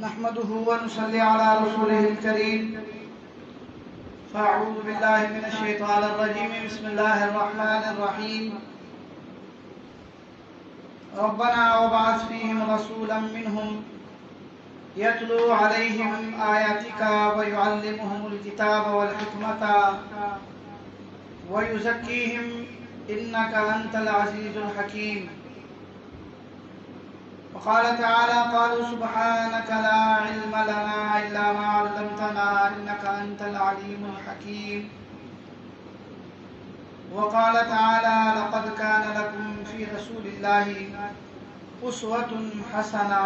نحمده ونصلي على رسوله الكريم. فأعوذ بالله من الشيطان الرجيم. بسم الله الرحمن الرحيم. ربنا وابعث فيهم رسولا منهم يتلو عليهم آياتك ويعلمهم الكتاب والحكمة ويزكيهم إنك أنت العزيز الحكيم. وقال تعالى: قالوا سبحانك لا علم لنا إلا ما علمتنا إنك أنت العليم الحكيم. وقال تعالى: لقد كان لكم في رسول الله أسوة حسنة.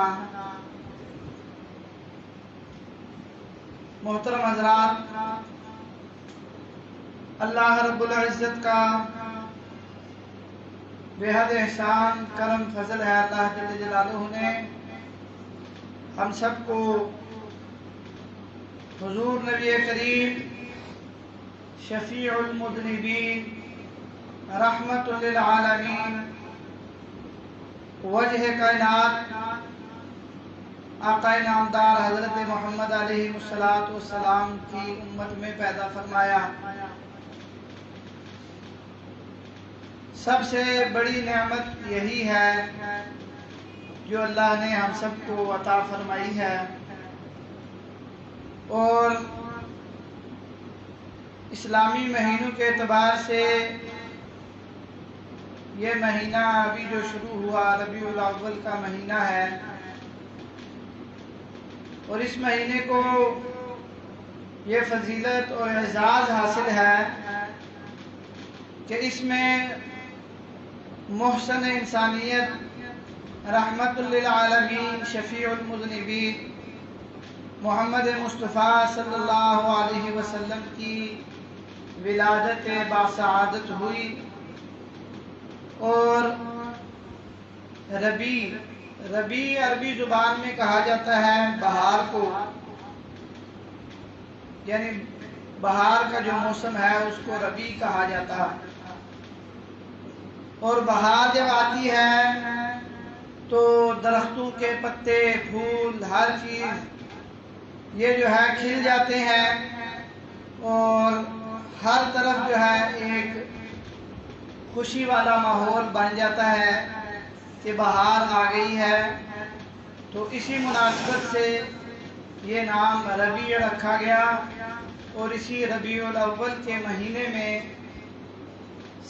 محترم حضرات، اللہ رب العزت کا بے حد احسان کرم فضل ہے. اللہ جل جلالہ نے ہم سب کو حضور نبی کریم شفیع المذنبین رحمت للعالمین وجہ کائنات آقا نامدار حضرت محمد علیہ السلام کی امت میں پیدا فرمایا. سب سے بڑی نعمت یہی ہے جو اللہ نے ہم سب کو عطا فرمائی ہے، اور اسلامی مہینوں کے اعتبار سے یہ مہینہ ابھی جو شروع ہوا ربیع الاول کا مہینہ ہے، اور اس مہینے کو یہ فضیلت اور اعزاز حاصل ہے کہ اس میں محسن انسانیت رحمت للعالمین شفیع المذنبین محمد مصطفیٰ صلی اللہ علیہ وسلم کی ولادت باسعادت ہوئی. اور ربیع عربی زبان میں کہا جاتا ہے بہار کو، یعنی بہار کا جو موسم ہے اس کو ربیع کہا جاتا ہے. اور بہار جب آتی ہے تو درختوں کے پتے، پھول، ہر چیز یہ جو ہے کھل جاتے ہیں، اور ہر طرف جو ہے ایک خوشی والا ماحول بن جاتا ہے کہ بہار آ گئی ہے. تو اسی مناسبت سے یہ نام ربیع رکھا گیا، اور اسی ربیع الاول کے مہینے میں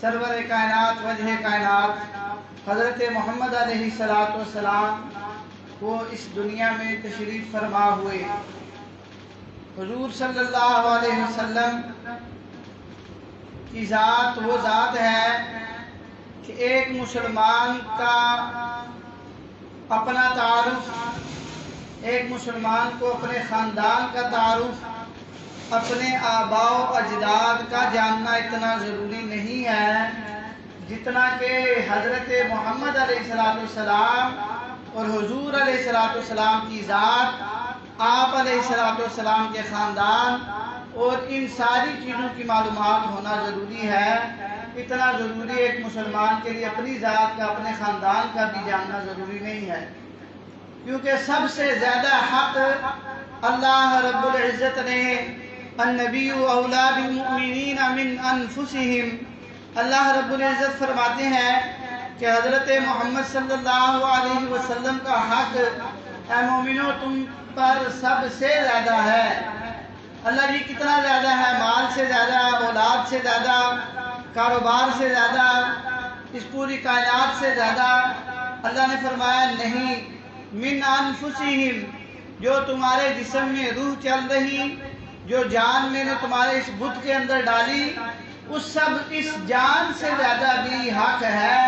سرور کائنات وجہ کائنات حضرت محمد علیہ السلام وہ اس دنیا میں تشریف فرما ہوئے. حضور صلی اللہ علیہ وسلم کی ذات وہ ذات ہے کہ ایک مسلمان کا اپنا تعارف، ایک مسلمان کو اپنے خاندان کا تعارف، اپنے آباء و اجداد کا جاننا اتنا ضروری نہیں ہے جتنا کہ حضرت محمد علیہ السلام اور حضور علیہ السلام کی ذات، آپ علیہ السلام کے خاندان اور ان ساری چیزوں کی معلومات ہونا ضروری ہے. اتنا ضروری ایک مسلمان کے لیے اپنی ذات کا، اپنے خاندان کا بھی جاننا ضروری نہیں ہے، کیونکہ سب سے زیادہ حق اللہ رب العزت نے النبی اولیٰ بالمؤمنین من انفسہم، اللہ رب العزت فرماتے ہیں کہ حضرت محمد صلی اللہ علیہ وسلم کا حق اے مومنو تم پر سب سے زیادہ ہے. اللہ جی کتنا زیادہ ہے؟ مال سے زیادہ، اولاد سے زیادہ، کاروبار سے زیادہ، اس پوری کائنات سے زیادہ. اللہ نے فرمایا نہیں، من انفسہم، جو تمہارے جسم میں روح چل رہی، جو جان میں نے تمہارے اس بت کے اندر ڈالی، اس جان سے زیادہ بھی حق ہے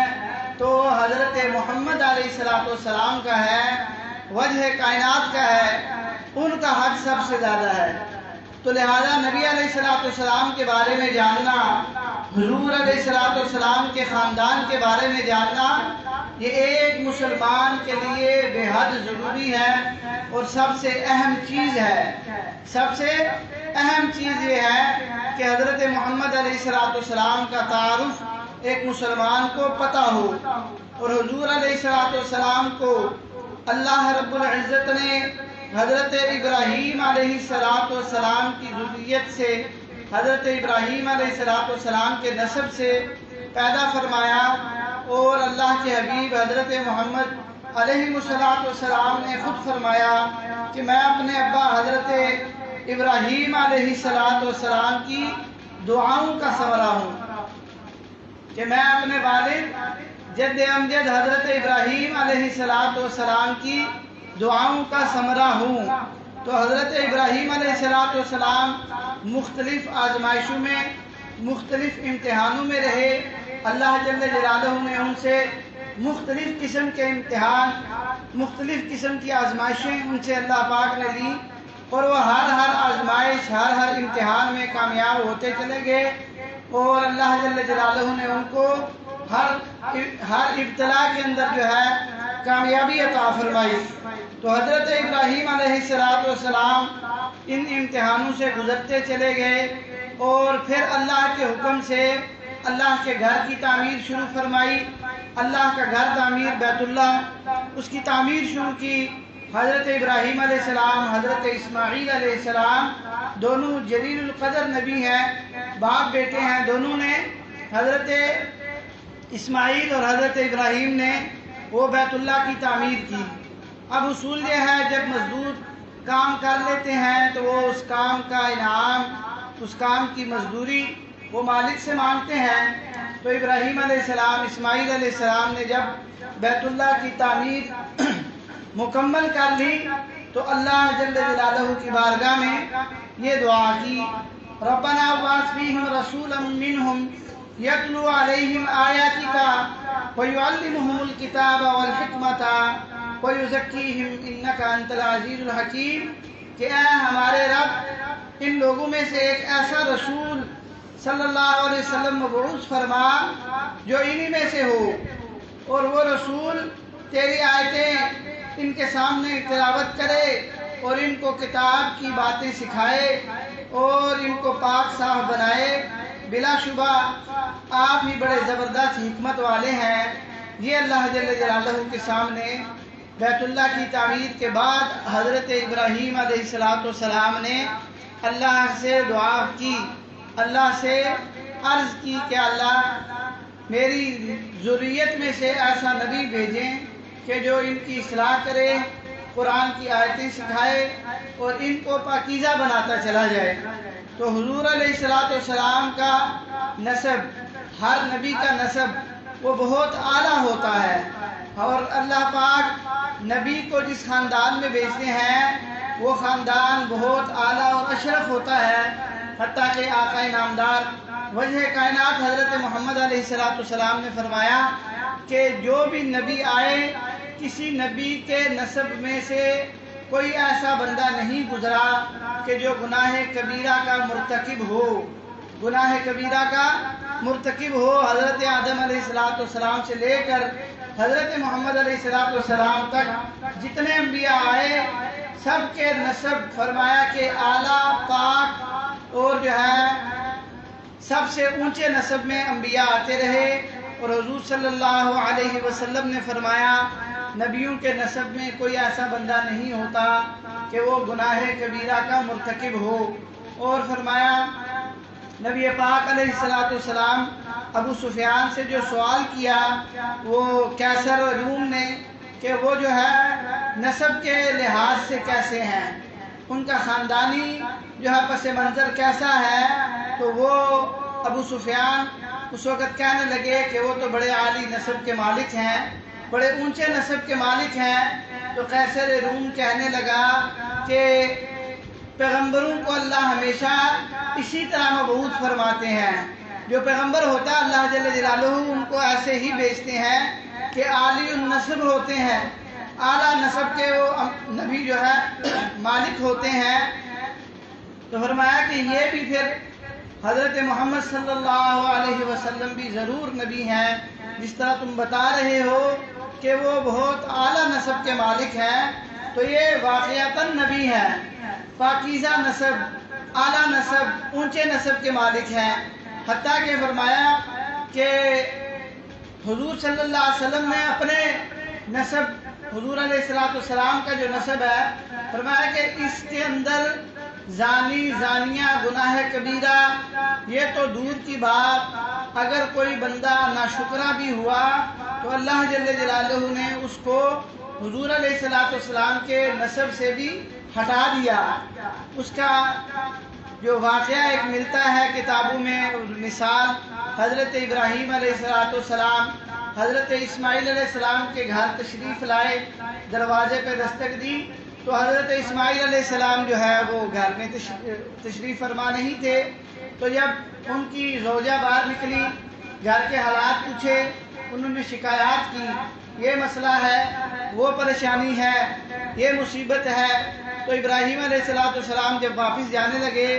تو حضرت محمد علیہ السلام کا ہے، وجہ کائنات کا ہے، ان کا حق سب سے زیادہ ہے. تو لہذا نبی علیہ السلام کے بارے میں جاننا، حضور علیہ السلام کے خاندان کے بارے میں جاننا، یہ ایک مسلمان کے لیے بے حد ضروری ہے اور سب سے اہم چیز ہے. سب سے اہم چیز یہ ہے کہ حضرت محمد علیہ السلام کا تعارف ایک مسلمان کو پتہ ہو، اور حضور علیہ السلام کو اللہ رب العزت نے حضرت ابراہیم علیہ السلام کی ذریت سے، حضرت ابراہیم علیہ السلام کے نسب سے پیدا فرمایا، اور اللہ کے حبیب حضرت محمد علیہ السلام نے خود فرمایا کہ میں اپنے ابا حضرت ابراہیم علیہ السلام کی دعاؤں کا ثمرہ ہوں، کہ میں اپنے والد جد امجد حضرت ابراہیم علیہ السلام کی دعاؤں کا ثمرہ ہوں۔ تو حضرت ابراہیم علیہ السلام مختلف آزمائشوں میں، مختلف امتحانوں میں رہے۔ اللہ جل جلالہ نے ان سے مختلف قسم کے امتحان، مختلف قسم کی آزمائشیں ان سے اللہ پاک نے لی، اور وہ ہر آزمائش، ہر امتحان میں کامیاب ہوتے چلے گئے، اور اللہ جل جلالہ نے ان کو ہر ابتلا کے اندر جو ہے کامیابی عطا فرمائی۔ تو حضرت ابراہیم علیہ السلام ان امتحانوں سے گزرتے چلے گئے، اور پھر اللہ کے حکم سے اللہ کے گھر کی تعمیر شروع فرمائی۔ اللہ کا گھر تعمیر، بیت اللہ، اس کی تعمیر شروع کی۔ حضرت ابراہیم علیہ السلام، حضرت اسماعیل علیہ السلام دونوں جلیل القدر نبی ہیں، باپ بیٹے ہیں دونوں نے۔ حضرت اسماعیل اور حضرت ابراہیم نے وہ بیت اللہ کی تعمیر کی۔ اب اصول یہ ہے، جب مزدور کام کر لیتے ہیں تو وہ اس کام کا انعام، اس کام کی مزدوری وہ مالک سے مانگتے ہیں۔ تو ابراہیم علیہ السلام، اسماعیل علیہ السلام نے جب بیت اللہ کی تعمیر مکمل کر لی تو اللہ جل جلالہ کی بارگاہ میں یہ دعا کی، ربنا وابعث فیہم رسولا منہم یتلو علیہم آیاتک ویعلمہم الکتاب والحکمۃ ویزکیہم انک انت العزیز الحکیم، کہ اے ہمارے رب، ان لوگوں میں سے ایک ایسا رسول صلی اللہ علیہ وسلم مبعوث فرما جو انہی میں سے ہو، اور وہ رسول تیری آیتیں ان کے سامنے تلاوت کرے، اور ان کو کتاب کی باتیں سکھائے، اور ان کو پاک صاف بنائے۔ بلا شبہ آپ ہی بڑے زبردست حکمت والے ہیں۔ یہ اللہ جل جلالہ کے سامنے بیت اللہ کی تعمیر کے بعد حضرت ابراہیم علیہ السلام نے اللہ سے دعا کی، اللہ سے عرض کی کہ اللہ میری ذریت میں سے ایسا نبی بھیجیں کہ جو ان کی اصلاح کرے، قرآن کی آیتیں سکھائے، اور ان کو پاکیزہ بناتا چلا جائے۔ تو حضور علیہ السلام کا نسب، ہر نبی کا نسب وہ بہت اعلیٰ ہوتا ہے، اور اللہ پاک نبی کو جس خاندان میں بھیجتے ہیں وہ خاندان بہت اعلیٰ اور اشرف ہوتا ہے۔ حتیٰ کہ آقا نامدار وجہ کائنات حضرت محمد علیہ السلام نے فرمایا کہ جو بھی نبی آئے، کسی نبی کے نسب میں سے کوئی ایسا بندہ نہیں گزرا کہ جو گناہ کبیرہ کا مرتکب ہو، گناہ کبیرہ کا مرتکب ہو۔ حضرت آدم علیہ السلام سے لے کر حضرت محمد علیہ السلام تک جتنے انبیاء آئے، سب کے نسب فرمایا کہ اعلیٰ، پاک، اور جو ہے سب سے اونچے نسب میں انبیاء آتے رہے۔ اور حضور صلی اللہ علیہ وسلم نے فرمایا نبیوں کے نسب میں کوئی ایسا بندہ نہیں ہوتا کہ وہ گناہ کبیرہ کا مرتکب ہو۔ اور فرمایا نبی پاک علیہ السلام ابو سفیان سے جو سوال کیا وہ قیصر روم نے کہ وہ جو ہے نسب کے لحاظ سے کیسے ہیں، ان کا خاندانی جو ہے پس منظر کیسا ہے، تو وہ ابو سفیان اس وقت کہنے لگے کہ وہ تو بڑے عالی نسب کے مالک ہیں، بڑے اونچے نسب کے مالک ہیں۔ تو قیصر روم کہنے لگا کہ پیغمبروں کو اللہ ہمیشہ اسی طرح مبعوث فرماتے ہیں، جو پیغمبر ہوتا ہے اللہ جل جلالہ ان کو ایسے ہی بھیجتے ہیں کہ عالی النسب ہوتے ہیں، اعلیٰ نسب کے وہ نبی جو ہے مالک ہوتے ہیں۔ تو فرمایا کہ یہ بھی پھر حضرت محمد صلی اللہ علیہ وسلم بھی ضرور نبی ہیں، جس طرح تم بتا رہے ہو کہ وہ بہت اعلیٰ نسب کے مالک ہیں، تو یہ واقعتاً نبی ہیں، پاکیزہ نسب، اعلیٰ نسب، اونچے نسب کے مالک ہیں۔ حتیٰ کہ فرمایا کہ حضور صلی اللہ علیہ وسلم نے اپنے نسب حضور علیہ السلام کا جو نسب ہے، فرمایا کہ اس کے اندر زانی زانیہ گناہ کبیرہ یہ تو دور کی بات، اگر کوئی بندہ ناشکرا بھی ہوا تو اللہ جل جلالہ نے اس کو حضور علیہ السلام کے نسب سے بھی ہٹا دیا۔ اس کا جو واقعہ ایک ملتا ہے کتابوں میں، مثال حضرت ابراہیم علیہ السلام حضرت اسماعیل علیہ السلام کے گھر تشریف لائے، دروازے پہ دستک دی تو حضرت اسماعیل علیہ السلام جو ہے وہ گھر میں تشریف فرما نہیں تھے۔ تو جب ان کی زوجہ باہر نکلی، گھر کے حالات پوچھے، انہوں نے شکایات کی، یہ مسئلہ ہے، وہ پریشانی ہے، یہ مصیبت ہے۔ تو ابراہیم علیہ السلام جب واپس جانے لگے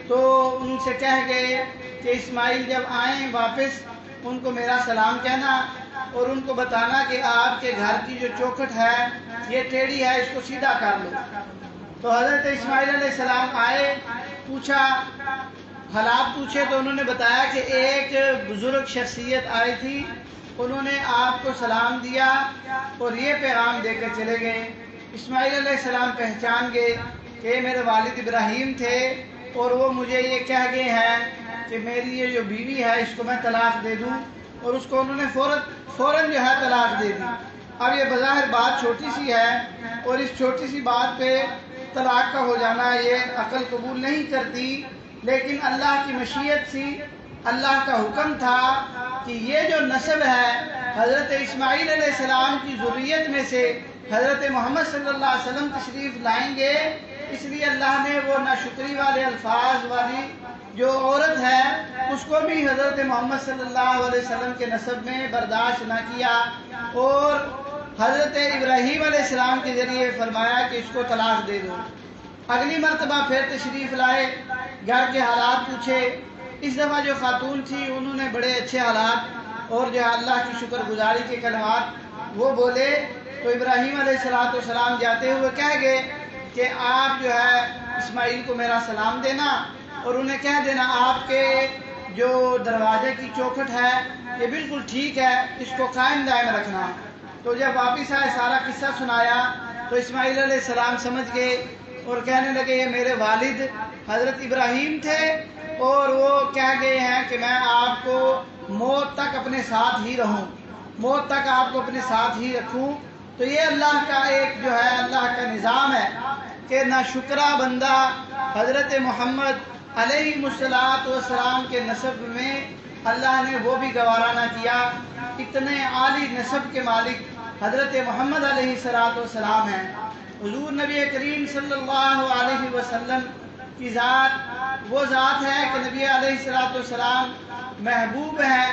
تو ان سے کہہ گئے کہ اسماعیل جب آئیں واپس ان کو میرا سلام کہنا اور ان کو بتانا کہ آپ کے گھر کی جو چوکھٹ ہے یہ ٹیڑھی ہے، اس کو سیدھا کر لو۔ تو حضرت اسماعیل علیہ السلام آئے، پوچھا، حالات پوچھے تو انہوں نے بتایا کہ ایک بزرگ شخصیت آئی تھی، انہوں نے آپ کو سلام دیا اور یہ پیغام دے کر چلے گئے۔ اسماعیل علیہ السلام پہچان گئے کہ میرے والد ابراہیم تھے اور وہ مجھے یہ کہہ گئے ہیں کہ میری یہ جو بیوی ہے اس کو میں طلاق دے دوں، اور اس کو انہوں نے فوراً جو ہے طلاق دے دی۔ اب یہ بظاہر بات چھوٹی سی ہے اور اس چھوٹی سی بات پہ طلاق کا ہو جانا یہ عقل قبول نہیں کرتی، لیکن اللہ کی مشیت سی، اللہ کا حکم تھا کہ یہ جو نسب ہے حضرت اسماعیل علیہ السلام کی ذریت میں سے حضرت محمد صلی اللہ علیہ وسلم تشریف لائیں گے، اس لیے اللہ نے وہ ناشکری والے الفاظ والی جو عورت ہے اس کو بھی حضرت محمد صلی اللہ علیہ وسلم کے نسب میں برداشت نہ کیا اور حضرت ابراہیم علیہ السلام کے ذریعے فرمایا کہ اس کو طلاق دے دو۔ اگلی مرتبہ پھر تشریف لائے، گھر کے حالات پوچھے، اس دفعہ جو خاتون تھی انہوں نے بڑے اچھے حالات اور جو اللہ کی شکر گزاری کے کلمات وہ بولے، تو ابراہیم علیہ السلام جاتے ہوئے کہہ گئے کہ آپ جو ہے اسماعیل کو میرا سلام دینا اور انہیں کہہ دینا آپ کے جو دروازے کی چوکھٹ ہے یہ بالکل ٹھیک ہے، اس کو قائم دائم رکھنا۔ تو جب واپس آئے سارا قصہ سنایا تو اسماعیل علیہ السلام سمجھ گئے اور کہنے لگے یہ میرے والد حضرت ابراہیم تھے اور وہ کہہ گئے ہیں کہ میں آپ کو موت تک اپنے ساتھ ہی رہوں، موت تک آپ کو اپنے ساتھ ہی رکھوں۔ تو یہ اللہ کا ایک جو ہے اللہ کا نظام ہے کہ ناشکرا بندہ حضرت محمد علیہ السلام کے نسب میں اللہ نے وہ بھی گوارا نہ کیا۔ اتنے عالی نسب کے مالک حضرت محمد علیہ السلام ہیں۔ حضور نبی کریم صلی اللہ علیہ وسلم کی ذات وہ ذات ہے کہ نبی علیہ السلام محبوب ہے،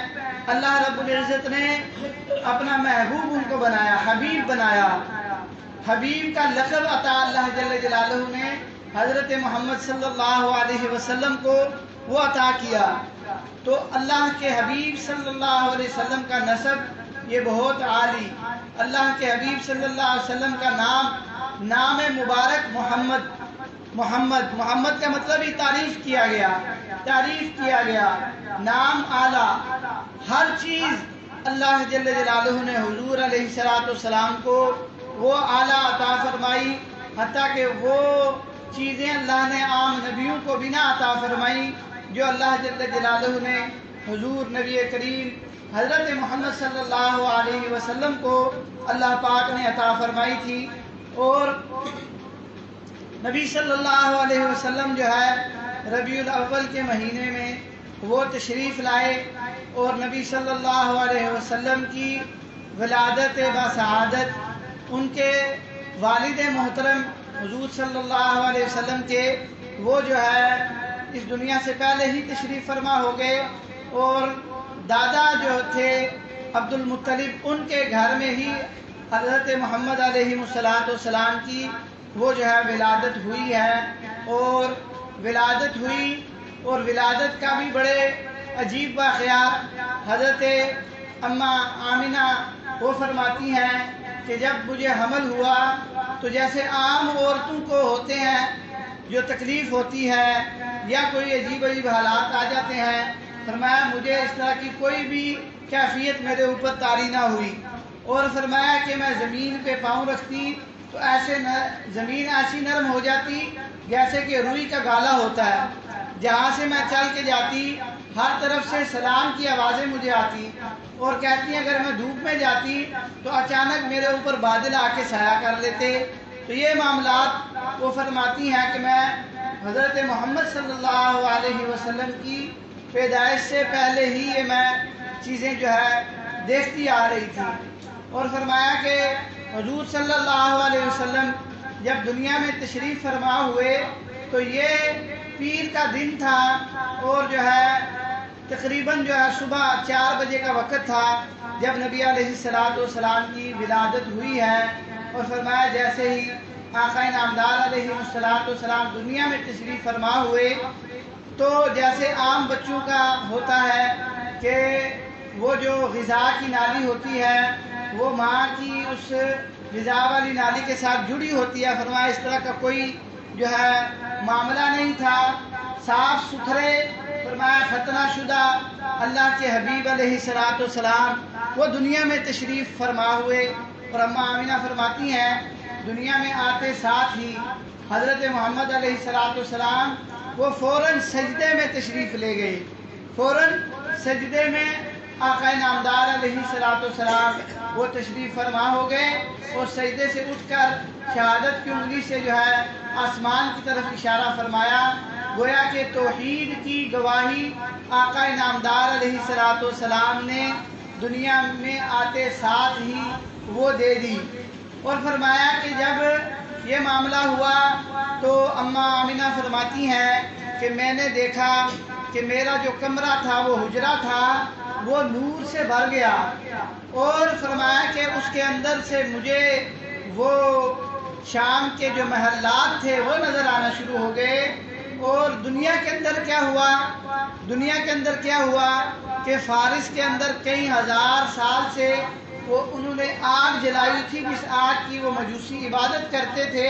اللہ رب العزت نے اپنا محبوب ان کو بنایا، حبیب بنایا، حبیب کا لقب عطا اللہ جل جلالہ نے حضرت محمد صلی اللہ علیہ وسلم کو وہ عطا کیا۔ تو اللہ کے حبیب صلی اللہ علیہ وسلم کا نسب یہ بہت عالی، اللہ کے حبیب صلی اللہ علیہ وسلم کا نام مبارک محمد کا مطلب ہی تعریف کیا گیا، نام اعلیٰ، ہر چیز اللہ جل جلالہ نے حضور علیہ السلام کو وہ اعلیٰ عطا فرمائی، حتیٰ کہ وہ چیزیں اللہ نے عام نبیوں کو بھی نہ عطا فرمائی جو اللہ جل جلالہ نے حضور نبی کریم حضرت محمد صلی اللہ علیہ وسلم کو اللہ پاک نے عطا فرمائی تھی۔ اور نبی صلی اللہ علیہ وسلم جو ہے ربیع الاول کے مہینے میں وہ تشریف لائے اور نبی صلی اللہ علیہ وسلم کی ولادت بسعادت ان کے والد محترم حضور صلی اللہ علیہ وسلم کے وہ جو ہے اس دنیا سے پہلے ہی تشریف فرما ہو گئے، اور دادا جو تھے عبد المطلب ان کے گھر میں ہی حضرت محمد علیہ السلام کی وہ جو ہے ولادت ہوئی ہے، اور ولادت کا بھی بڑے عجیب واقعات حضرت اماں آمنہ وہ فرماتی ہیں کہ جب مجھے حمل ہوا تو جیسے عام عورتوں کو ہوتے ہیں جو تکلیف ہوتی ہے یا کوئی عجیب حالات آ جاتے ہیں، فرمایا مجھے اس طرح کی کوئی بھی کیفیت میرے اوپر طاری نہ ہوئی، اور فرمایا کہ میں زمین پہ پاؤں رکھتی تو ایسے زمین ایسی نرم ہو جاتی جیسے کہ روئی کا گالا ہوتا ہے، جہاں سے میں چل کے جاتی ہر طرف سے سلام کی آوازیں مجھے آتی، اور کہتی ہیں اگر میں دھوپ میں جاتی تو اچانک میرے اوپر بادل آ کے سایہ کر لیتے۔ تو یہ معاملات وہ فرماتی ہیں کہ میں حضرت محمد صلی اللہ علیہ وسلم کی پیدائش سے پہلے ہی یہ میں چیزیں جو ہے دیکھتی آ رہی تھی۔ اور فرمایا کہ حضور صلی اللہ علیہ وسلم جب دنیا میں تشریف فرما ہوئے تو یہ پیر کا دن تھا، اور جو ہے تقریباً جو ہے صبح 4 بجے کا وقت تھا جب نبی علیہ السلام کی ولادت ہوئی ہے۔ اور فرمایا جیسے ہی آقا نامدار علیہ السلام دنیا میں تشریف فرما ہوئے تو جیسے عام بچوں کا ہوتا ہے کہ وہ جو غذا کی نالی ہوتی ہے وہ ماں کی اس غذا والی نالی کے ساتھ جڑی ہوتی ہے، فرمایا اس طرح کا کوئی جو ہے معاملہ نہیں تھا، صاف ستھرے فرمایا ختنہ شدہ اللہ کے حبیب علیہ السلام وہ دنیا میں تشریف فرما ہوئے۔ اور اماں آمینہ فرماتی ہیں دنیا میں آتے ساتھ ہی حضرت محمد علیہ السلام وہ فوراً سجدے میں تشریف لے گئے، فوراً سجدے میں آقا نامدار علیہ السلام وہ تشریف فرما ہو گئے، اور سجدے سے اٹھ کر شہادت کی انگلی سے جو ہے آسمان کی طرف اشارہ فرمایا، گویا کہ توحید کی گواہی آقا نامدار علیہ السلام نے دنیا میں آتے ساتھ ہی وہ دے دی۔ اور فرمایا کہ جب یہ معاملہ ہوا تو اماں آمینہ فرماتی ہیں کہ میں نے دیکھا کہ میرا جو کمرہ تھا وہ حجرہ تھا وہ نور سے بھر گیا، اور فرمایا کہ اس کے اندر سے مجھے وہ شام کے جو محلات تھے وہ نظر آنا شروع ہو گئے۔ اور دنیا کے اندر کیا ہوا، دنیا کے اندر کیا ہوا کہ فارس کے اندر کئی ہزار سال سے وہ انہوں نے آگ جلائی تھی، جس آگ کی وہ مجوسی عبادت کرتے تھے۔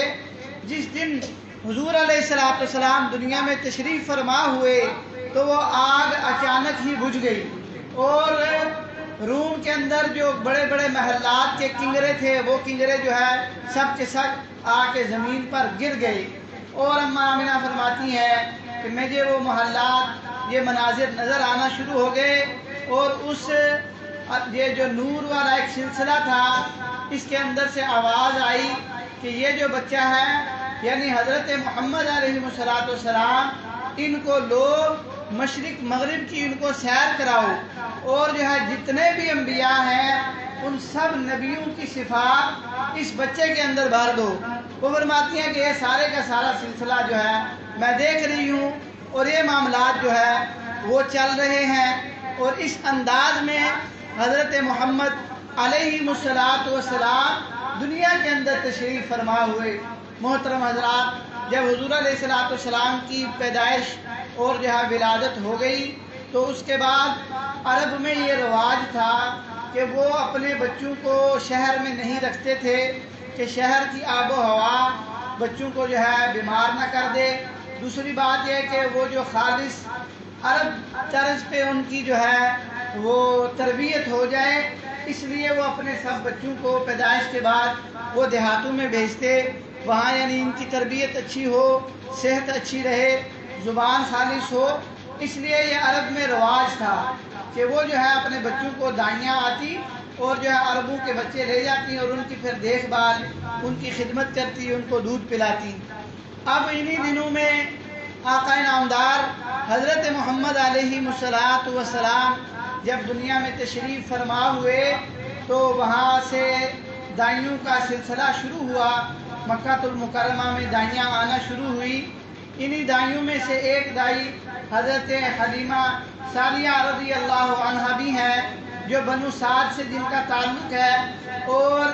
جس دن حضور علیہ السلام دنیا میں تشریف فرما ہوئے تو وہ آگ اچانک ہی بجھ گئی، اور روم کے اندر جو بڑے بڑے محلات کے کنگرے تھے وہ کنگرے جو ہے سب کے سب آ کے زمین پر گر گئے۔ اور اماں آمینہ فرماتی ہیں کہ مجھے وہ محلات یہ مناظر نظر آنا شروع ہو گئے، اور اس یہ جو نور والا ایک سلسلہ تھا اس کے اندر سے آواز آئی کہ یہ جو بچہ ہے یعنی حضرت محمد علیہ السلام ان کو لوگ مشرق مغرب کی ان کو سیر کراؤ، اور جو ہے جتنے بھی انبیاء ہیں ان سب نبیوں کی صفات اس بچے کے اندر بھر دو۔ وہ فرماتی ہیں کہ یہ سارے کا سارا سلسلہ جو ہے میں دیکھ رہی ہوں، اور یہ معاملات جو ہے وہ چل رہے ہیں، اور اس انداز میں حضرت محمد علیہ السلام دنیا کے اندر تشریف فرما ہوئے۔ محترم حضرات، جب حضور علیہ السلام کی پیدائش اور جو ہے ولادت ہو گئی تو اس کے بعد عرب میں یہ رواج تھا کہ وہ اپنے بچوں کو شہر میں نہیں رکھتے تھے کہ شہر کی آب و ہوا بچوں کو جو ہے بیمار نہ کر دے۔ دوسری بات یہ کہ وہ جو خالص عرب طرز پہ ان کی جو ہے وہ تربیت ہو جائے، اس لیے وہ اپنے سب بچوں کو پیدائش کے بعد وہ دیہاتوں میں بھیجتے، وہاں یعنی ان کی تربیت اچھی ہو، صحت اچھی رہے، زبان خالص ہو۔ اس لیے یہ عرب میں رواج تھا کہ وہ جو ہے اپنے بچوں کو دائیاں آتی اور جو ہے عربوں کے بچے لے جاتی اور ان کی پھر دیکھ بھال ان کی خدمت کرتی، ان کو دودھ پلاتی۔ اب انہی دنوں میں آقا نامدار حضرت محمد علیہ السلام جب دنیا میں تشریف فرما ہوئے تو وہاں سے دائیوں کا سلسلہ شروع ہوا، مکہ المکرمہ میں دائیاں آنا شروع ہوئی۔ انہی دائیوں میں سے ایک دائی حضرت حلیمہ سعدیہ رضی اللہ عنہا بھی ہیں جو بنو سعد سے جن کا تعلق ہے، اور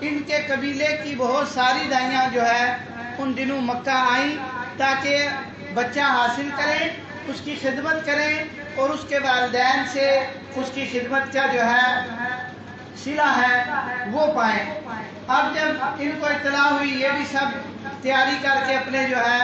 ان کے قبیلے کی بہت ساری دائیاں جو ہے ان دنوں مکہ آئیں تاکہ بچہ حاصل کریں، اس کی خدمت کریں اور اس کے والدین سے اس کی خدمت کا جو ہے صلہ ہے وہ پائیں۔ اب جب ان کو اطلاع ہوئی یہ بھی سب تیاری کر کے اپنے جو ہے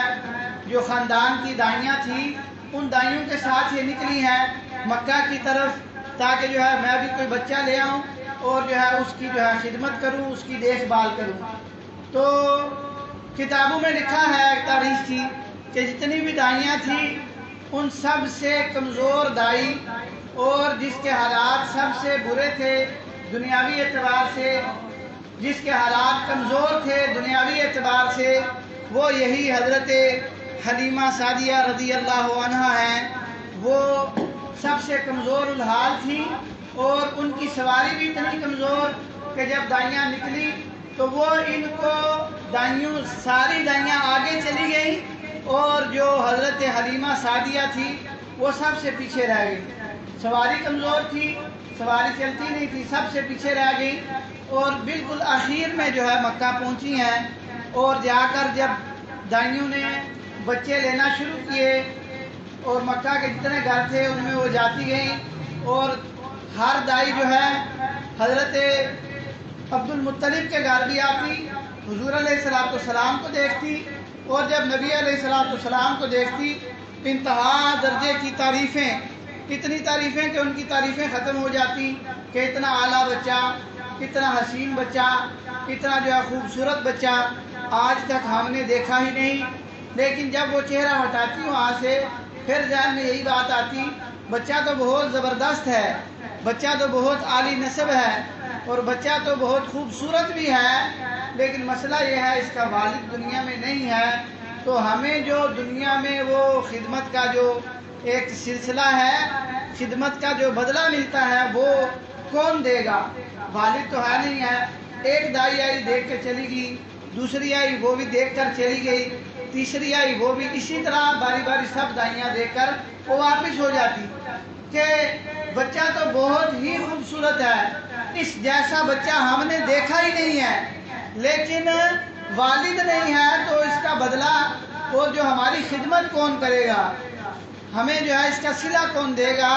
جو خاندان کی دائیاں تھیں ان دائیوں کے ساتھ یہ نکلی ہیں مکہ کی طرف تاکہ جو ہے میں بھی کوئی بچہ لے آؤں اور جو ہے اس کی جو ہے خدمت کروں، اس کی دیکھ بھال کروں۔ تو کتابوں میں لکھا ہے تاریخ کی کہ جتنی بھی دائیاں تھیں ان سب سے کمزور دائی اور جس کے حالات سب سے برے تھے دنیاوی اعتبار سے، جس کے حالات کمزور تھے دنیاوی اعتبار سے، وہ یہی حضرت حلیمہ سعدیہ رضی اللہ عنہا ہیں۔ وہ سب سے کمزور الحال تھی اور ان کی سواری بھی اتنی کمزور کہ جب دائیاں نکلی تو وہ ان کو ساری دائیاں آگے چلی گئیں اور جو حضرت حلیمہ سعدیہ تھی وہ سب سے پیچھے رہ گئی۔ سواری کمزور تھی، سواری چلتی نہیں تھی، سب سے پیچھے رہ گئی اور بالکل آخر میں جو ہے مکہ پہنچی ہیں۔ اور جا کر جب دائیوں نے بچے لینا شروع کیے اور مکہ کے جتنے گھر تھے ان میں وہ جاتی گئیں اور ہر دائی جو ہے حضرت عبد المطلب کے گھر بھی آتی، حضور علیہ السلام کو دیکھتی اور جب نبی علیہ السلام کو دیکھتی انتہا درجے کی تعریفیں، اتنی تعریفیں کہ ان کی تعریفیں ختم ہو جاتی کہ اتنا اعلیٰ بچہ، اتنا حسین بچہ، اتنا جو ہے خوبصورت بچہ آج تک ہم نے دیکھا ہی نہیں۔ لیکن جب وہ چہرہ ہٹاتی وہاں سے پھر ذہن میں یہی بات آتی بچہ تو بہت زبردست ہے، بچہ تو بہت عالی نسب ہے اور بچہ تو بہت خوبصورت بھی ہے، لیکن مسئلہ یہ ہے اس کا والد دنیا میں نہیں ہے۔ تو ہمیں جو دنیا میں وہ خدمت کا جو ایک سلسلہ ہے، خدمت کا جو بدلہ ملتا ہے وہ کون دے گا؟ والد تو ہے نہیں ہے۔ ایک دائی آئی دیکھ کے چلی گئی، دوسری آئی وہ بھی دیکھ کر چلی گئی، تیسری آئی وہ بھی، اسی طرح باری باری سب دائیاں دیکھ کر وہ واپس ہو جاتی کہ بچہ تو بہت ہی خوبصورت ہے، اس جیسا بچہ ہم نے دیکھا ہی نہیں ہے، لیکن والد نہیں ہے تو اس کا بدلہ اور جو ہماری خدمت کون کرے گا، ہمیں جو ہے اس کا صلہ کون دے گا؟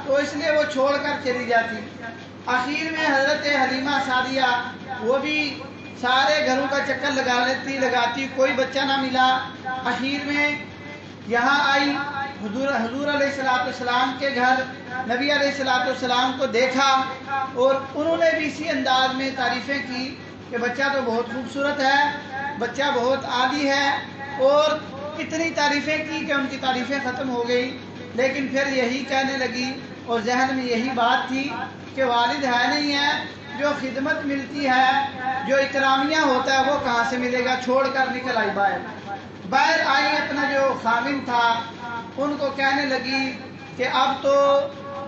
تو اس لیے وہ چھوڑ کر چلی جاتی۔ آخر میں حضرت حلیمہ سعدیہ وہ بھی سارے گھروں کا چکر لگاتی، کوئی بچہ نہ ملا۔ آخر میں یہاں آئی حضور علیہ السلام کے گھر، نبی علیہ السلام کو دیکھا اور انہوں نے بھی اسی انداز میں تعریفیں کی کہ بچہ تو بہت خوبصورت ہے، بچہ بہت عالی ہے، اور اتنی تعریفیں کی کہ ان کی تعریفیں ختم ہو گئی۔ لیکن پھر یہی کہنے لگی اور ذہن میں یہی بات تھی کہ والد ہے نہیں ہے، جو خدمت ملتی ہے، جو اکرامیہ ہوتا ہے وہ کہاں سے ملے گا؟ چھوڑ کر نکل آئی باہر آئی، اپنا جو خامن تھا ان کو کہنے لگی کہ اب تو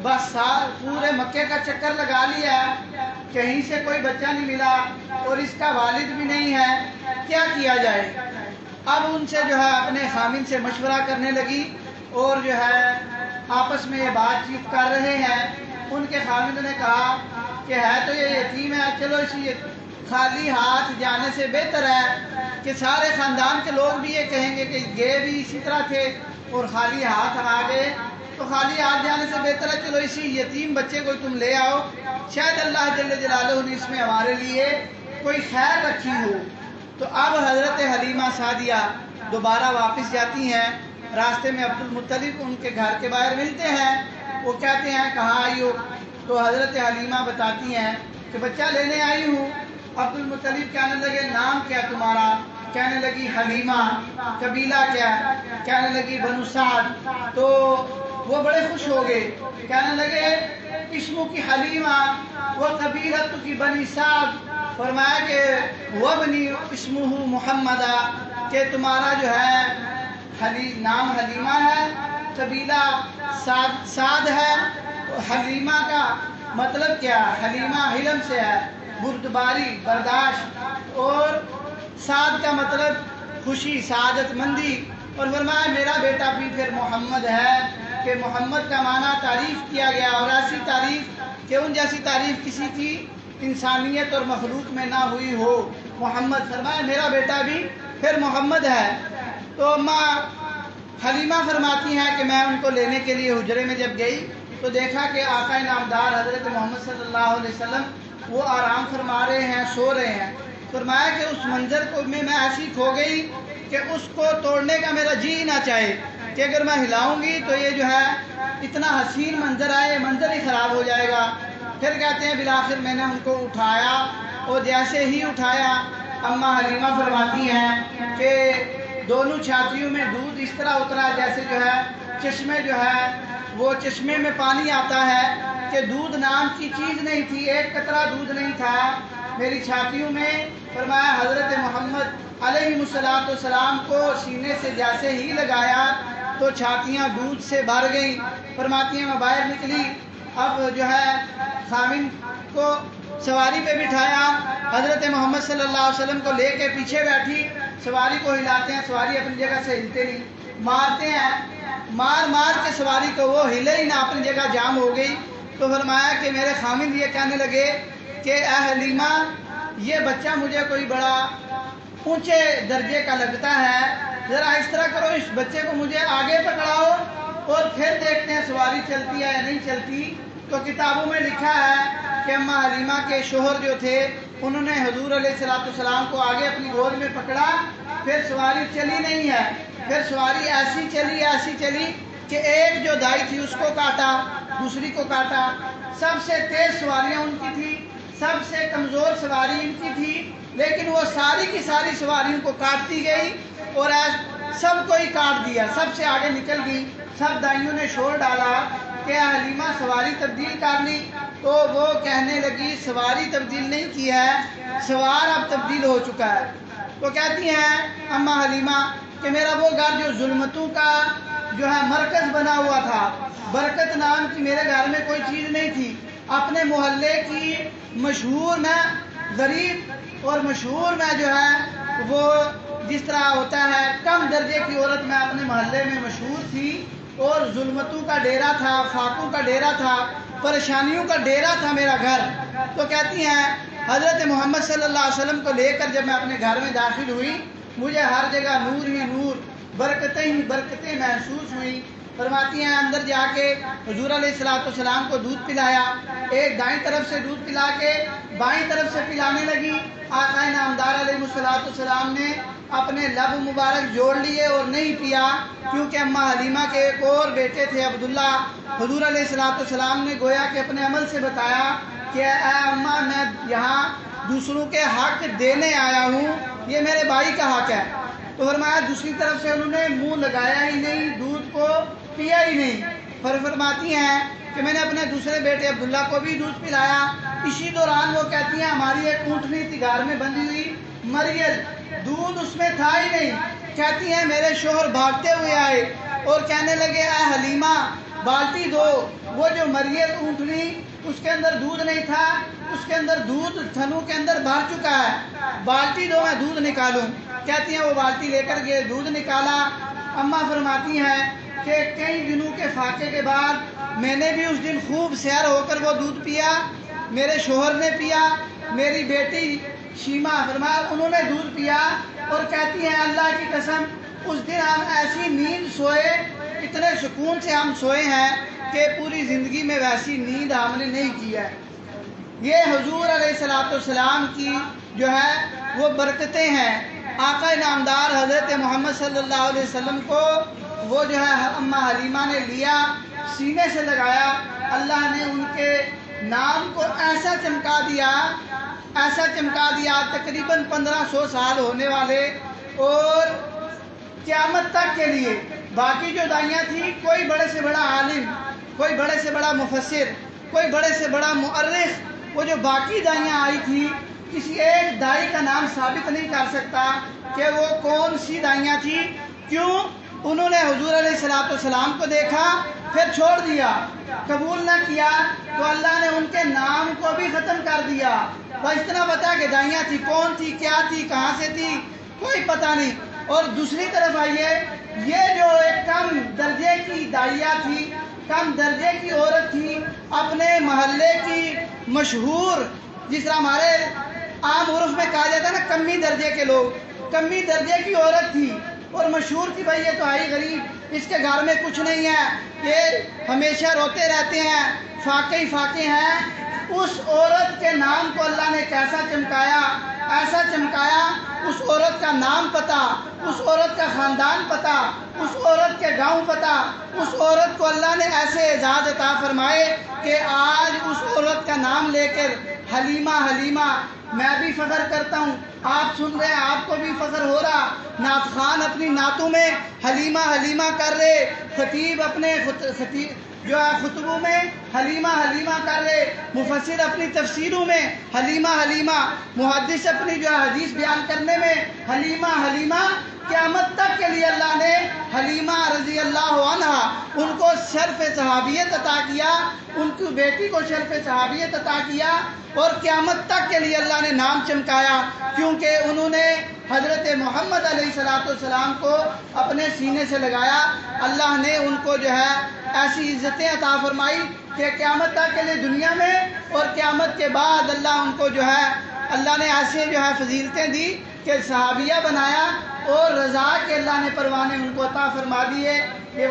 بس پورے مکے کا چکر لگا لیا ہے، کہیں سے کوئی بچہ نہیں ملا اور اس کا والد بھی نہیں ہے، کیا کیا جائے؟ اب ان سے جو ہے اپنے خامن سے مشورہ کرنے لگی اور جو ہے آپس میں یہ بات چیت کر رہے ہیں۔ ان کے خامن نے کہا کہ ہے تو یہ یتیم ہے، چلو اسی خالی ہاتھ جانے سے بہتر ہے کہ سارے خاندان کے لوگ بھی یہ کہیں گے کہ یہ بھی اسی طرح تھے اور خالی ہاتھ آ گئے، تو خالی ہاتھ جانے سے بہتر ہے چلو اسی یتیم بچے کو تم لے آؤ، شاید اللہ جل جلالہ نے اس میں ہمارے لیے کوئی خیر رکھی ہو۔ تو اب حضرت حلیمہ سعدیہ دوبارہ واپس جاتی ہیں، راستے میں عبد المطلب ان کے گھر کے باہر ملتے ہیں، وہ کہتے ہیں کہاں آئی ہو؟ تو حضرت حلیمہ بتاتی ہیں کہ بچہ لینے آئی ہوں۔ عبد المطلب کہنے لگے نام کیا تمہارا؟ کہنے لگی حلیمہ۔ قبیلہ کیا؟ کہنے لگی بنو سعد۔ تو وہ بڑے خوش ہو گئے، کہنے لگے اسمو کی حلیمہ و قبیلت کی بنی سعد، فرمایا کہ وابنی اسمہ محمدہ، کہ تمہارا جو ہے نام حلیمہ ہے، قبیلہ سعد ہے۔ حلیمہ کا مطلب کیا؟ حلیمہ حلم سے ہے، بردباری، برداشت، اور سعد کا مطلب خوشی، سعادت مندی۔ اور فرمایا میرا بیٹا بھی پھر محمد ہے، کہ محمد کا معنی تعریف کیا گیا، اور ایسی تعریف کہ ان جیسی تعریف کسی کی انسانیت اور مخلوق میں نہ ہوئی ہو۔ محمد، فرمایا میرا بیٹا بھی پھر محمد ہے۔ تو اماں حلیمہ فرماتی ہیں کہ میں ان کو لینے کے لیے حجرے میں جب گئی تو دیکھا کہ آقا نامدار حضرت محمد صلی اللہ علیہ وسلم وہ آرام فرما رہے ہیں، سو رہے ہیں۔ فرمایا کہ اس منظر کو میں ایسی کھو گئی کہ اس کو توڑنے کا میرا جی نہ چاہے کہ اگر میں ہلاؤں گی تو یہ جو ہے اتنا حسین منظر آئے، یہ منظر ہی خراب ہو جائے گا۔ پھر کہتے ہیں بالآخر میں نے ان کو اٹھایا، اور جیسے ہی اٹھایا اماں حلیمہ فرماتی ہیں کہ دونوں چھاتیوں میں دودھ اس طرح اترا جیسے جو ہے چشمے جو ہے وہ چشمے میں پانی آتا ہے، کہ دودھ نام کی چیز نہیں تھی، ایک قطرہ دودھ نہیں تھا میری چھاتیوں میں۔ فرمایا حضرت محمد علیہ السلام کو سینے سے جیسے ہی لگایا تو چھاتیاں دودھ سے بھر گئیں۔ فرماتی ہیں میں باہر نکلی، اب جو ہے خامن کو سواری پہ بٹھایا، حضرت محمد صلی اللہ علیہ وسلم کو لے کے پیچھے بیٹھی، سواری کو ہلاتے ہیں، سواری اپنی جگہ سے ہلتے نہیں، مارتے ہیں، مار کے سواری کو، وہ ہلے ہی نہ، اپنی جگہ جام ہو گئی۔ تو فرمایا کہ میرے خامن یہ کہنے لگے کہ اے حلیمہ یہ بچہ مجھے کوئی بڑا اونچے درجے کا لگتا ہے، ذرا اس طرح کرو اس بچے کو مجھے آگے پکڑاؤ اور پھر دیکھتے ہیں سواری چلتی ہے یا نہیں چلتی۔ تو کتابوں میں لکھا ہے کہ اماں حلیمہ کے شوہر جو تھے انہوں نے حضور علیہ السلام کو آگے اپنی گود میں پکڑا، پھر سواری چلی نہیں ہے، پھر سواری ایسی چلی کہ ایک جو دائی تھی اس کو کاٹا، دوسری کو کاٹا، سب سے تیز سواریاں ان کی تھی، سب سے کمزور سواری ان کی تھی، لیکن وہ ساری کی ساری سواریوں کو کاٹتی گئی اور سب کو ہی کاٹ دیا، سب سے آگے نکل گئی۔ سب دائیوں نے شور ڈالا کہ حلیمہ سواری تبدیل کر لی، تو وہ کہنے لگی سواری تبدیل نہیں کی ہے، سوار اب تبدیل ہو چکا ہے۔ تو کہتی ہیں اماں حلیمہ کہ میرا وہ گھر جو ظلمتوں کا جو ہے مرکز بنا ہوا تھا، برکت نام کی میرے گھر میں کوئی چیز نہیں تھی، اپنے محلے کی مشہور میں غریب اور مشہور میں جو ہے وہ جس طرح ہوتا ہے کم درجے کی عورت میں اپنے محلے میں مشہور تھی، اور ظلمتوں کا ڈیرا تھا، فاقوں کا ڈیرا تھا، پریشانیوں کا ڈیرا تھا میرا گھر۔ تو کہتی ہیں حضرت محمد صلی اللہ علیہ وسلم کو لے کر جب میں اپنے گھر میں داخل ہوئی مجھے ہر جگہ نور ہی نور، برکتیں ہی برکتیں محسوس ہوئیں۔ فرماتی ہیں اندر جا کے حضور علیہ السلام کو دودھ پلایا، ایک دائیں طرف سے دودھ پلا کے بائیں طرف سے پلانے لگی۔ آقا نامدار علیہ السلام نے اپنے لب مبارک جوڑ لیے اور نہیں پیا، کیونکہ اماں حلیمہ کے ایک اور بیٹے تھے عبداللہ۔ حضور علیہ السلام نے گویا کہ اپنے عمل سے بتایا کہ اے اماں میں یہاں دوسروں کے حق دینے آیا ہوں، یہ میرے بھائی کا حق ہے۔ تو فرمایا دوسری طرف سے انہوں نے منہ لگایا ہی نہیں، دودھ کو پیا ہی نہیں۔ فرماتی ہیں کہ میں نے اپنے دوسرے بیٹے عبداللہ کو بھی دودھ پلایا۔ اسی دوران وہ کہتی ہیں ہماری ایک اونٹنی تھی گھر میں بندھی ہوئی مریل، دودھ اس میں تھا ہی نہیں۔ کہتی ہیں میرے شوہر بھاگتے ہوئے آئے اور کہنے لگے اے حلیمہ بالٹی دو، وہ جو مریل اونٹنی اس کے اندر دودھ نہیں تھا، اس کے اندر دودھ تھنوں کے اندر بھر چکا ہے، بالٹی دو میں دودھ نکالوں۔ کہتی ہیں وہ بالٹی لے کر گئے، دودھ نکالا۔ اماں فرماتی ہیں کہ کئی دنوں کے فاقے کے بعد میں نے بھی اس دن خوب سیر ہو کر وہ دودھ پیا، میرے شوہر نے پیا، میری بیٹی شیمہ فرمایا انہوں نے دودھ پیا، اور کہتی ہیں اللہ کی قسم اس دن ہم ایسی نیند سوئے، اتنے سکون سے ہم سوئے ہیں کہ پوری زندگی میں ویسی نیند ہم نے نہیں کی ہے۔ یہ حضور علیہ السلام کی جو ہے وہ برکتیں ہیں۔ آقا نامدار حضرت محمد صلی اللہ علیہ وسلم کو وہ جو ہے اماں حلیمہ نے لیا، سینے سے لگایا، اللہ نے ان کے نام کو ایسا چمکا دیا تقریباً 1500 سال ہونے والے، اور قیامت تک کے لیے باقی جو دائیاں تھیں کوئی بڑے سے بڑا عالم، کوئی بڑے سے بڑا مفسر، کوئی بڑے سے بڑا مؤرخ، وہ جو باقی دائیاں آئی تھی کسی ایک دائی کا نام ثابت نہیں کر سکتا کہ وہ کون سی دائیاں تھی۔ کیوں؟ انہوں نے حضور علیہ السلام کو دیکھا پھر چھوڑ دیا، قبول نہ کیا، تو اللہ نے ان کے نام کو بھی ختم کر دیا۔ بس اتنا پتا کہ دائیاں تھی، کون تھی، کیا تھی، کہاں سے تھی، کوئی پتہ نہیں۔ اور دوسری طرف آئیے، یہ جو ایک کم درجے کی دائیہ تھی، کم درجے کی عورت تھی، اپنے محلے کی مشہور، جس طرح ہمارے عام عرف میں کہا جاتا ہے نا کمی درجے کے لوگ، کمی درجے کی عورت تھی اور مشہور تھی، بھائی یہ تو آئی غریب، اس کے گھر میں کچھ نہیں ہے، یہ ہمیشہ روتے رہتے ہیں، فاقے ہی فاقے ہیں۔ اس عورت کے نام کو اللہ نے کیسا چمکایا، ایسا چمکایا، اس عورت کا نام پتا، اس عورت کا خاندان پتا، اس عورت کے گاؤں پتا، اس عورت کو اللہ نے ایسے اعزاز عطا فرمائے کہ آج اس عورت کا نام لے کر حلیمہ حلیمہ میں بھی فخر کرتا ہوں، آپ سن رہے ہیں، آپ کو بھی فخر ہو رہا، نعت خوان اپنی نعتوں میں حلیمہ حلیمہ کر رہے، خطیب اپنے جو ہے خطبوں میں حلیمہ حلیمہ کر رہے، مفسر اپنی تفسیروں میں حلیمہ حلیمہ، محدث اپنی جو ہے حدیث بیان کرنے میں حلیمہ حلیمہ۔ قیامت تک کے لیے اللہ نے حلیمہ رضی اللہ عنہ ان کو شرف صحابیت عطا کیا، ان کی بیٹی کو شرف صحابیت عطا کیا، اور قیامت تک کے لیے اللہ نے نام چمکایا، کیونکہ انہوں نے حضرت محمد علیہ السلام کو اپنے سینے سے لگایا۔ اللہ نے ان کو جو ہے ایسی عزتیں عطا فرمائی کہ قیامت تک کے لیے دنیا میں اور قیامت کے بعد اللہ ان کو جو ہے اللہ نے ایسے جو ہے فضیلتیں دی کہ صحابیہ بنایا، اور رضا کے اللہ نے پروانے ان کو عطا فرما دیے۔ یہ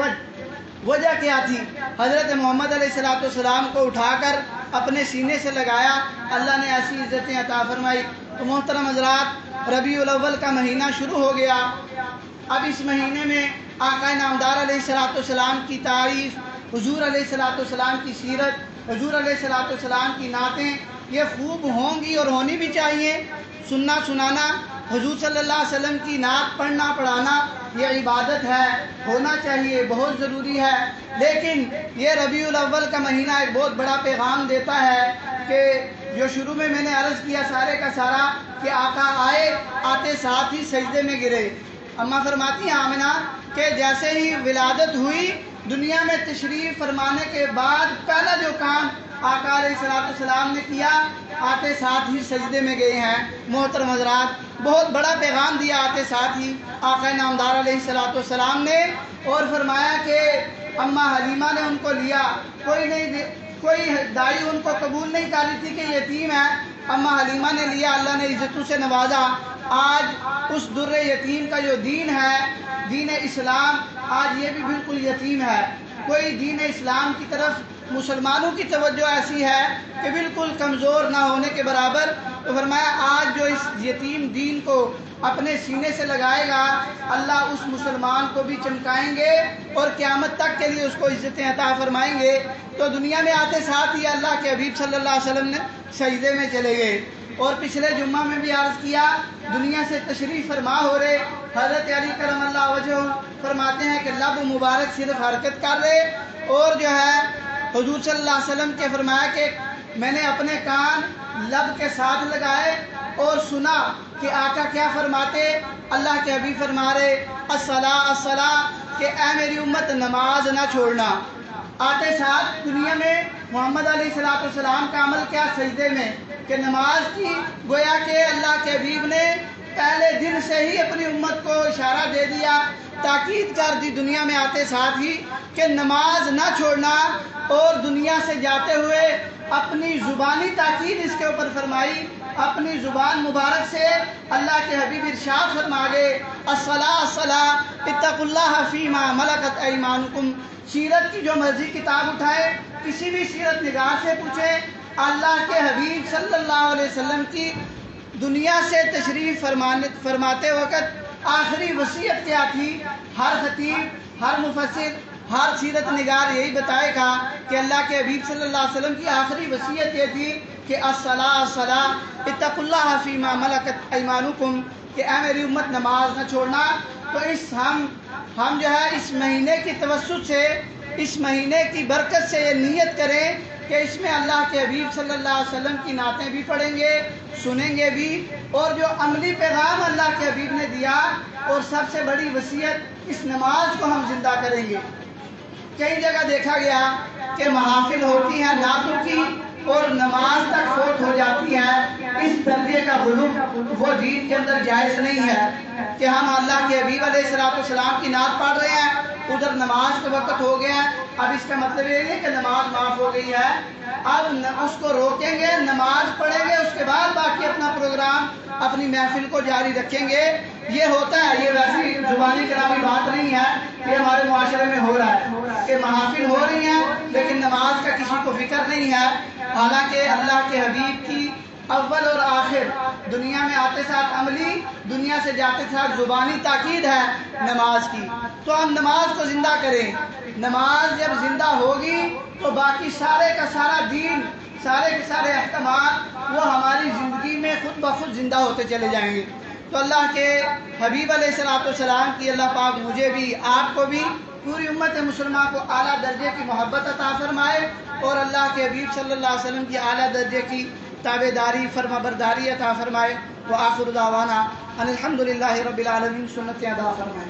وجہ کیا تھی؟ حضرت محمد علیہ السلام کو اٹھا کر اپنے سینے سے لگایا، اللہ نے ایسی عزتیں عطا فرمائی۔ تو محترم حضرات، ربیع الاول کا مہینہ شروع ہو گیا۔ اب اس مہینے میں آقا نامدار علیہ السلام کی تعریف، حضور علیہ السلام کی سیرت، حضور علیہ السلام کی نعتیں یہ خوب ہوں گی اور ہونی بھی چاہیے۔ سننا سنانا، حضور صلی اللہ علیہ وسلم کی نعت پڑھنا پڑھانا یہ عبادت ہے، ہونا چاہیے، بہت ضروری ہے۔ لیکن یہ ربیع الاول کا مہینہ ایک بہت بڑا پیغام دیتا ہے کہ جو شروع میں نے عرض کیا سارے کا سارا کہ آقا آتے ساتھ ہی سجدے میں گرے۔ اماں فرماتی ہیں آمنہ کہ جیسے ہی ولادت ہوئی، دنیا میں تشریف فرمانے کے بعد پہلا جو کام آقا علیہ السلام نے کیا، آتے ساتھ ہی سجدے میں گئے ہیں۔ محترم حضرات، بہت بڑا پیغام دیا آتے ساتھ ہی آقا نامدار علیہ السلام نے، اور فرمایا کہ اماں حلیمہ نے ان کو لیا، کوئی دائی ان کو قبول نہیں کر رہی تھی کہ یتیم ہے، اماں حلیمہ نے لیا، اللہ نے عزتوں سے نوازا۔ آج اس در یتیم کا جو دین ہے، دین اسلام، آج یہ بھی بالکل یتیم ہے۔ کوئی دین اسلام کی طرف مسلمانوں کی توجہ ایسی ہے کہ بالکل کمزور نہ ہونے کے برابر۔ تو فرمایا آج جو اس یتیم دین کو اپنے سینے سے لگائے گا، اللہ اس مسلمان کو بھی چمکائیں گے اور قیامت تک کے لیے اس کو عزتیں عطا فرمائیں گے۔ تو دنیا میں آتے ساتھ ہی اللہ کے حبیب صلی اللہ علیہ وسلم نے سجدے میں چلے گئے۔ اور پچھلے جمعہ میں بھی عرض کیا، دنیا سے تشریف فرما ہو رہے، حضرت علی کرم اللہ وجہ فرماتے ہیں کہ لب مبارک صرف حرکت کر رہے، اور جو ہے حضور صلی اللہ علیہ وسلم کے فرمایا کہ میں نے اپنے کان لب کے ساتھ لگائے اور سنا کہ آقا کیا فرماتے۔ اللہ کے حبیب فرما رہے الصلاۃ الصلاۃ، کہ اے میری امت نماز نہ چھوڑنا۔ آتے ساتھ دنیا میں محمد علیہ السلام کا عمل کیا؟ سجدے میں، کہ نماز کی گویا کہ اللہ کے حبیب نے پہلے دن سے ہی اپنی امت کو اشارہ دے دیا، تاکید کر دی دنیا میں آتے ساتھ ہی کہ نماز نہ چھوڑنا، اور دنیا سے جاتے ہوئے اپنی زبانی تاکید اس کے اوپر فرمائی، اپنی زبان مبارک سے اللہ کے حبیب ارشاد فرما گئے الصلاۃ الصلاۃ اتقوا اللہ فیما ملکت ایمانکم۔ سیرت کی جو مرضی کتاب اٹھائے، کسی بھی سیرت نگار سے پوچھے، اللہ کے حبیب صلی اللہ علیہ وسلم کی دنیا سے تشریف فرماتے وقت آخری وصیت کیا تھی؟ ہر خطیب، ہر مفسر، ہر سیرت نگار یہی بتائے گا کہ اللہ کے حبیب صلی اللہ علیہ وسلم کی آخری وصیت یہ تھی کہ الصلاۃ الصلاۃ اتقوا اللہ فیما ملکت ایمانکم، کہ اے میری امت نماز نہ چھوڑنا۔ تو ہم جو ہے اس مہینے کی توسط سے، اس مہینے کی برکت سے یہ نیت کریں کہ اس میں اللہ کے حبیب صلی اللہ علیہ وسلم کی نعتیں بھی پڑھیں گے، سنیں گے بھی، اور جو عملی پیغام اللہ کے حبیب نے دیا، اور سب سے بڑی وصیت، اس نماز کو ہم زندہ کریں گے۔ کئی جگہ دیکھا گیا کہ محافل ہوتی ہیں نعتوں کی اور نماز تک فوت ہو جاتی ہے۔ اس درجے کا غلو وہ دین کے اندر جائز نہیں ہے کہ ہم اللہ کے حبیب علیہ السلام کی نعت پڑھ رہے ہیں، ادھر نماز کا وقت ہو گیا ہے، اب اس کا مطلب یہ نہیں کہ نماز معاف ہو گئی ہے، اب اس کو روکیں گے، نماز پڑھیں گے، اس کے بعد باقی اپنا پروگرام، اپنی محفل کو جاری رکھیں گے۔ یہ ہوتا ہے، یہ ویسی زبانی کلامی بات نہیں ہے کہ ہمارے معاشرے میں ہو رہا ہے کہ محافل ہو رہی ہیں لیکن نماز کا کسی کو فکر نہیں ہے۔ حالانکہ اللہ کے حبیب کی اول اور آخر دنیا میں آتے ساتھ عملی، دنیا سے جاتے ساتھ زبانی تاکید ہے نماز کی۔ تو ہم نماز کو زندہ کریں۔ نماز جب زندہ ہوگی تو باقی سارے کا سارا دین، سارے کے سارے احکامات وہ ہماری زندگی میں خود بخود زندہ ہوتے چلے جائیں گے۔ تو اللہ کے حبیب علیہ السلام کی اللہ پاک مجھے بھی، آپ کو بھی، پوری امت مسلمہ کو اعلیٰ درجے کی محبت عطا فرمائے، اور اللہ کے حبیب صلی اللہ علیہ وسلم کی اعلیٰ درجے کی تابعداری، فرما برداری عطا فرمائے۔ وآخر دعوانا ان الحمد للہ رب العالمین، سنتیں ادا فرمائے۔